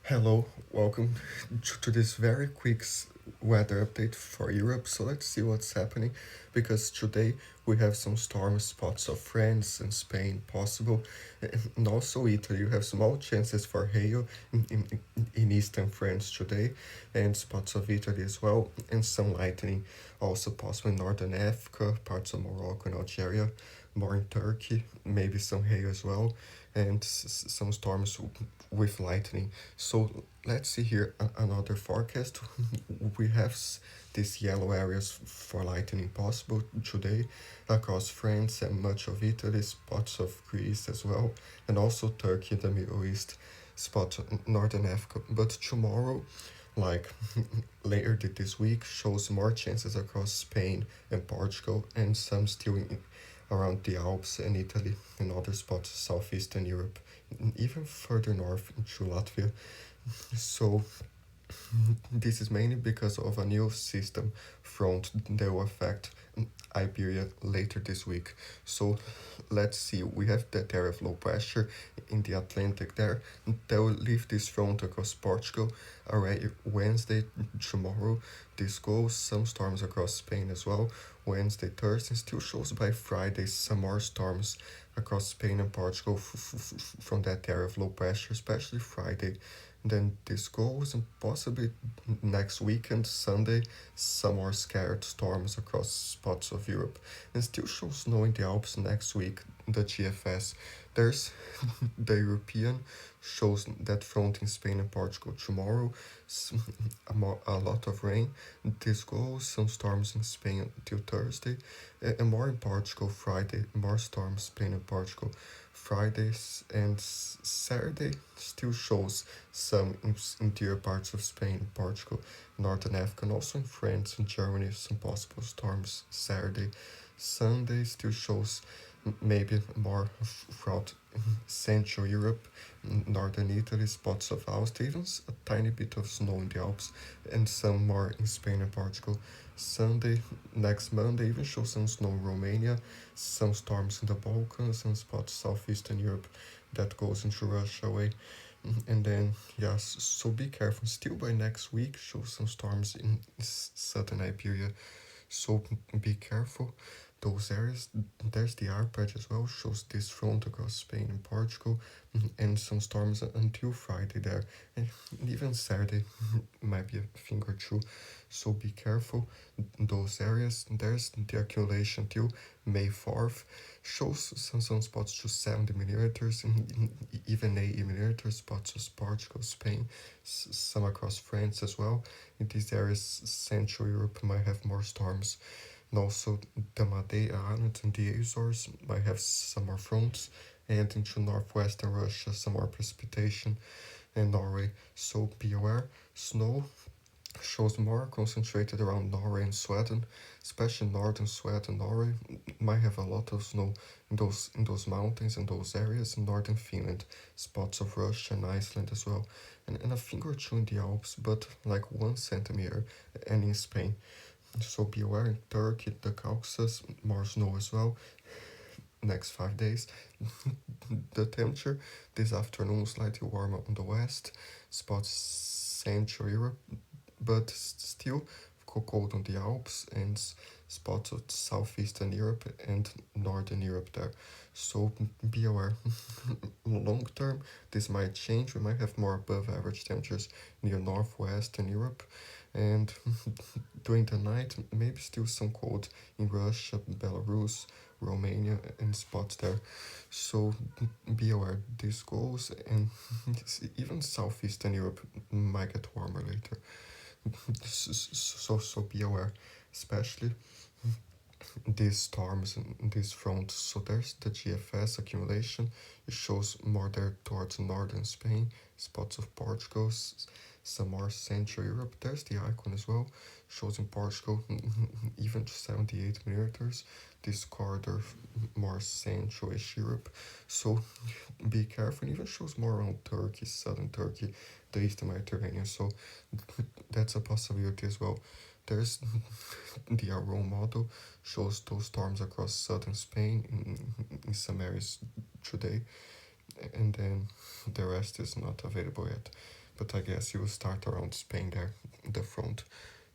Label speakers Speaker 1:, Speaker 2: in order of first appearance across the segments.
Speaker 1: Hello, welcome to this very quick weather update for Europe. So let's see what's happening because today we have some storm spots of France and Spain possible, and also Italy. You have small chances for hail in eastern France today, and spots of Italy as well, and some lightning also possible in northern Africa, parts of Morocco and Algeria, more in Turkey, maybe some hail as well, and some storms with lightning. So let's see here another forecast. We have these yellow areas for lightning possible today across France and much of Italy, spots of Greece as well, and also Turkey, the Middle East, spots of Northern Africa. But tomorrow, like later this week, shows more chances across Spain and Portugal, and some still around the Alps and Italy and other spots southeastern Europe, even further north into Latvia. So this is mainly because of a new system front that will affect Iberia later this week. So let's see, we have that area of low pressure in the Atlantic there that will leave this front across Portugal already Wednesday, tomorrow. This goes some storms across Spain as well. Wednesday, Thursday still shows by Friday some more storms across Spain and Portugal from that area of low pressure, especially Friday. Then this goes and possibly next weekend, Sunday, some more scattered storms across spots of Europe. And still shows snow in the Alps next week, the GFS. There's the European shows that front in Spain and Portugal tomorrow, a lot of rain. This goes, some storms in Spain until Thursday, and more in Portugal Friday, more storms Spain and Portugal. Fridays and Saturday still shows some interior parts of Spain, Portugal, Northern Africa, and also in France and Germany, some possible storms Saturday. Sunday still shows maybe more throughout Central Europe, Northern Italy, spots of Austria, even a tiny bit of snow in the Alps, and some more in Spain and Portugal. Sunday, next Monday, even shows some snow in Romania, some storms in the Balkans, and spots southeastern Europe that goes into Russia way. And then, yes, so be careful. Still by next week, show some storms in southern Iberia. So be careful. Those areas, there's the arpeggiato as well, shows this front across Spain and Portugal, and some storms until Friday there, and even Saturday might be a thing or two. So be careful. Those areas, there's the accumulation till May 4th, shows some spots to 70 millimeters, and even 80 millimeters, spots of Portugal, Spain, some across France as well. In these areas, Central Europe might have more storms. And also, the Madeira Islands and the Azores might have some more fronts, and into northwestern Russia, some more precipitation, and Norway. So be aware, snow shows more concentrated around Norway and Sweden, especially northern Sweden. Norway might have a lot of snow in those mountains and those areas. In northern Finland, spots of Russia and Iceland as well, and a finger or two in the Alps, but like 1 centimeter, and in Spain. So be aware, in Turkey, the Caucasus, more snow as well. Next 5 days, the temperature this afternoon slightly warmer on the west, spots Central Europe, but still cold on the Alps, and spots of southeastern Europe and northern Europe there. So be aware. Long term, this might change. We might have more above average temperatures near northwestern Europe, and during the night, maybe still some cold in Russia, Belarus, Romania, and spots there. So be aware, this goes, and even southeastern Europe might get warmer later. So be aware, especially these storms and these fronts. So there's the GFS accumulation. It shows more there towards northern Spain, spots of Portugal, some more Central Europe. There's the icon as well. Shows in Portugal even to 78 millimeters. This corridor more central-ish Europe. So be careful. It even shows more around Turkey, southern Turkey, the eastern Mediterranean. So that's a possibility as well. There's the Arrow model, shows those storms across southern Spain in some areas today, and then the rest is not available yet. but I guess you will start around Spain there, the front.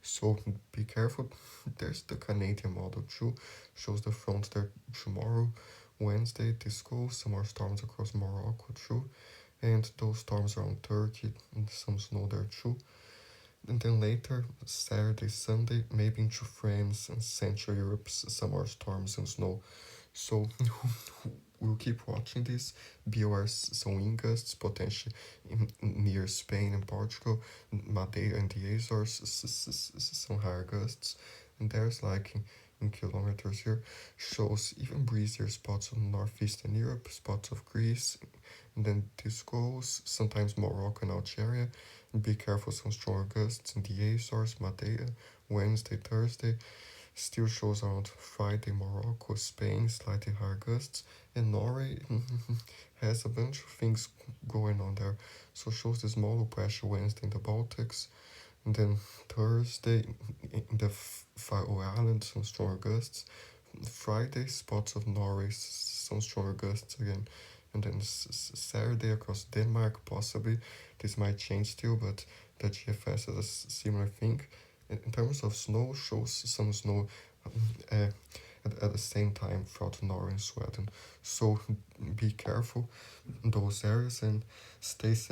Speaker 1: So be careful. There's the Canadian model too, shows the front there tomorrow. Wednesday, this goes, some more storms across Morocco too, and those storms around Turkey, and some snow there too. And then later, Saturday, Sunday, maybe into France and Central Europe, some more storms and snow. So we'll keep watching this. Be aware some wind gusts potentially near Spain and Portugal, Madeira and the Azores, some higher gusts. And there's like in kilometers here, shows even breezier spots of northeastern Europe, spots of Greece, and then this goes sometimes Morocco and Algeria. Be careful some stronger gusts in the Azores, Madeira, Wednesday, Thursday. Still shows around Friday Morocco, Spain, slightly higher gusts, and Norway has a bunch of things going on there. So shows the small low pressure Wednesday in the Baltics, and then Thursday in the Faroe Islands, some stronger gusts. Friday, spots of Norway, some stronger gusts again. And then Saturday across Denmark, possibly. This might change still, but the GFS has a similar thing. In terms of snow, shows some snow uh, at the same time throughout Norway and Sweden. So be careful in those areas and stay safe.